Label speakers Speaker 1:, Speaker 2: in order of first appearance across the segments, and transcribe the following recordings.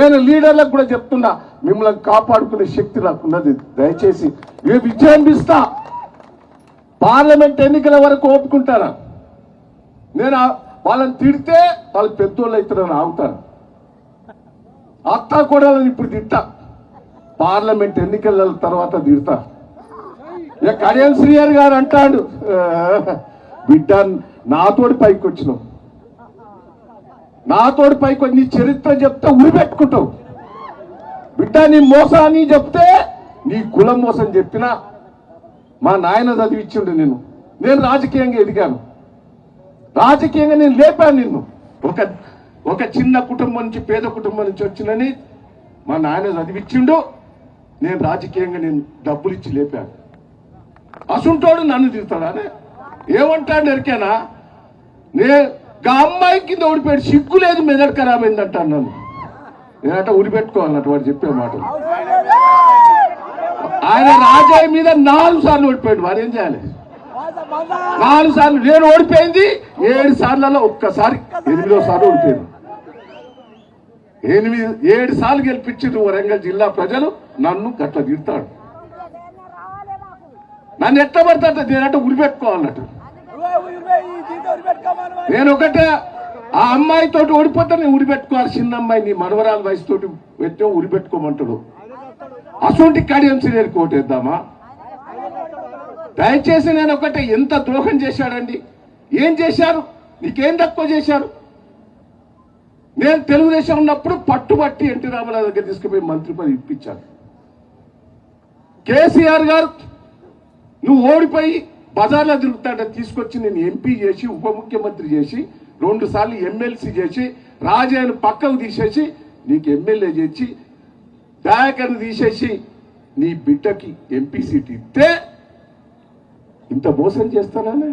Speaker 1: నేను లీడర్లకు కూడా చెప్తున్నా, మిమ్మల్ని కాపాడుకునే శక్తి నాకున్నది. దయచేసి ఏ విజృంభిస్తా పార్లమెంట్ ఎన్నికల వరకు ఓపుకుంటారా? నేను వాళ్ళని తిడితే వాళ్ళు పెద్దోళ్ళు అవుతారని ఆగుతారు. అత్తా కూడా ఇప్పుడు తిట్టా, పార్లమెంట్ ఎన్నికల తర్వాత తిడతా. ఇక కడియం శ్రీహరి గారు అంటాడు, బిడ్డ నాతోటి పైకి వచ్చినావు, నాతోటి పైకి వచ్చి నీ చరిత్ర చెప్తే ఉరిపెట్టుకుంటావు. బిడ్డ నీ మోసాన్ని చెప్తే నీ కులం మోసం చెప్పినా మా నాయన చదివిచ్చిండు నేను రాజకీయంగా ఎదిగాను, రాజకీయంగా నేను లేపాను నిన్ను. ఒక చిన్న కుటుంబం నుంచి, పేద కుటుంబం నుంచి వచ్చినని మా నాయన చదివిచ్చిండు. నేను రాజకీయంగా డబ్బులు ఇచ్చి లేపాను. అసుంటోడు నన్ను తిరుగుతాడా? ఏమంటాడు ఎరికేనా? గా అమ్మాయి కింద ఊడిపోయాడు, సిగ్గు లేదు, మెదడు ఖరాబ్ అయిందంటాను నన్ను. నేనంటే ఊడిపెట్టుకోవాలన్నట్టు వాడు చెప్పే మాటలు. ఆయన రాజయ్య మీద 4 సార్లు ఓడిపోయాడు. వాడు ఏం చేయాలి? 4 సార్లు. నేను ఓడిపోయింది 7 సార్లలో ఒక్కసారి 8వ సార్లు ఓడిపోయాను. 7 సార్లు గెలిపించారు వరంగల్ జిల్లా ప్రజలు. నన్ను గట్ల తిడతాడు, నన్ను ఎట్లా పడతాడు? నేనంటే ఉరిపెట్టుకోవాలన్నట్టు. నేను ఒకటే, ఆ అమ్మాయితోటి ఓడిపోతే నేను ఉరిపెట్టుకోవాలి. చిన్న అమ్మాయి నీ మనవరాల వయసుతోటి పెట్టే ఉరిపెట్టుకోమంటాడు. అసొంటి కడియం శ్రీహరికి ఓటేద్దామా? దయచేసి నేను ఒకటే, ఎంత ద్రోహం చేశాడండి? ఏం చేశారు? నీకేం తక్కువ చేశారు? నేను తెలుగుదేశం ఉన్నప్పుడు పట్టుబట్టి ఎన్టీ రామారావు దగ్గర తీసుకుపోయి మంత్రి పదవి ఇప్పించాను. కేసీఆర్ గారు నువ్వు ఓడిపోయి బజార్లో తిరుగుతాడ తీసుకొచ్చి నేను ఎంపీ చేసి, ఉప ముఖ్యమంత్రి చేసి, 2 సార్లు ఎమ్మెల్సీ చేసి, రాజయ్యను పక్కకు తీసేసి నీకు ఎమ్మెల్యే చేసి, దయాకర్ని తీసేసి నీ బిడ్డకి ఎంపీ సీట్ ఇస్తే ఇంత మోసం చేస్తానని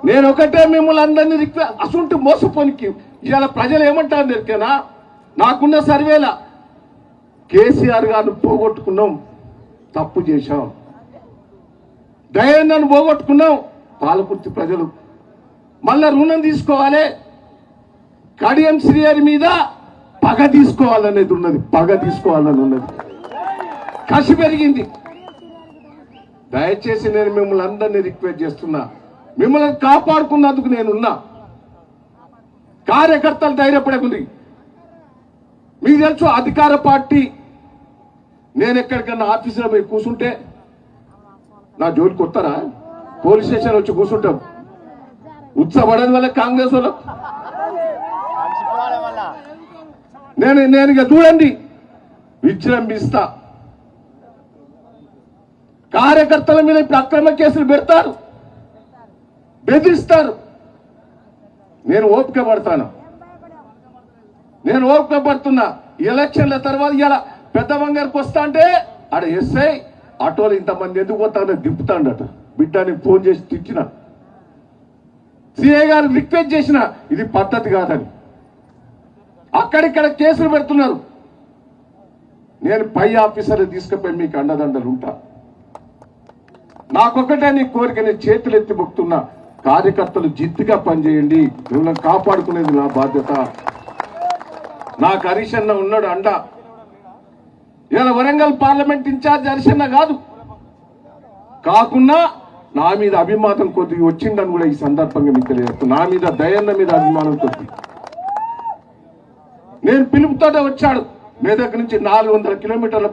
Speaker 1: నేను ఒకటే మిమ్మల్ని అందరినీ అసంటూ మోసపోనికి ఇవాళ ప్రజలు ఏమంటారు దొరికేనా? నాకున్న సర్వేల కేసీఆర్ గారిని పోగొట్టుకున్నాం, తప్పు చేశాం. దయాన్ని పోగొట్టుకున్నాం, పాలకుర్తి ప్రజలు మళ్ళా రుణం తీసుకోవాలి. కడియం శ్రీహరి మీద పగ తీసుకోవాలనేది ఉన్నది, పగ తీసుకోవాలని ఉన్నది, కసి పెరిగింది. దయచేసి నేను మిమ్మల్ని అందరినీ రిక్వెస్ట్ చేస్తున్నా, మిమ్మల్ని కాపాడుకున్నందుకు నేనున్నా. కార్యకర్తలు ధైర్యపడకుంది. మీకు తెలుసు అధికార పార్టీ, నేను ఎక్కడికన్నా ఆఫీసులో పోయి కూర్చుంటే నా జోలికి వస్తారా? పోలీస్ స్టేషన్ వచ్చి కూర్చుంటాం. ఉత్సాహపడేది వల్ల కాంగ్రెస్ వాళ్ళు నేను ఇక చూడండి విజృంభిస్తా. కార్యకర్తల మీద ఇప్పుడు అక్రమ కేసులు పెడతారు, బెదిరిస్తారు. నేను ఓపిక పడతాను, నేను ఓపిక పడుతున్నా. ఎలక్షన్ల తర్వాత ఇలా పెద్ద బంగారికి వస్తా అంటే ఆడ ఎస్ఐ ఆటోలు ఇంతమంది ఎందుకు పోతాడో దింపుతాడట. బిడ్డని ఫోన్ చేసి తిట్టిన, సిఐ గారు రిక్వెస్ట్ చేసిన, ఇది పద్ధతి కాదని. అక్కడిక్కడ కేసులు పెడుతున్నారు. నేను పై ఆఫీసర్లు తీసుకుపోయి మీకు అండదండలు ఉంటా. నాకొకటే నీ కోరిక, నేను చేతులు ఎత్తి మొక్కుతున్నా, కార్యకర్తలు జిద్దుగా పనిచేయండి. మిమ్మల్ని కాపాడుకునేది నా బాధ్యత. నాకు హరీష్ అన్న ఉన్నాడు అండ. ఇలా వరంగల్ పార్లమెంట్ ఇన్ఛార్జ్ హరీష్ అన్న కాకుండా నా మీద అభిమానం కొద్దిగా వచ్చిందని కూడా ఈ సందర్భంగా మీకు తెలియజేస్తాను. నా మీద దయన్న మీద అభిమానం కొద్ది నేను పిలుపుతోటే వచ్చాడు. మీ దగ్గర నుంచి 400 కిలోమీటర్ల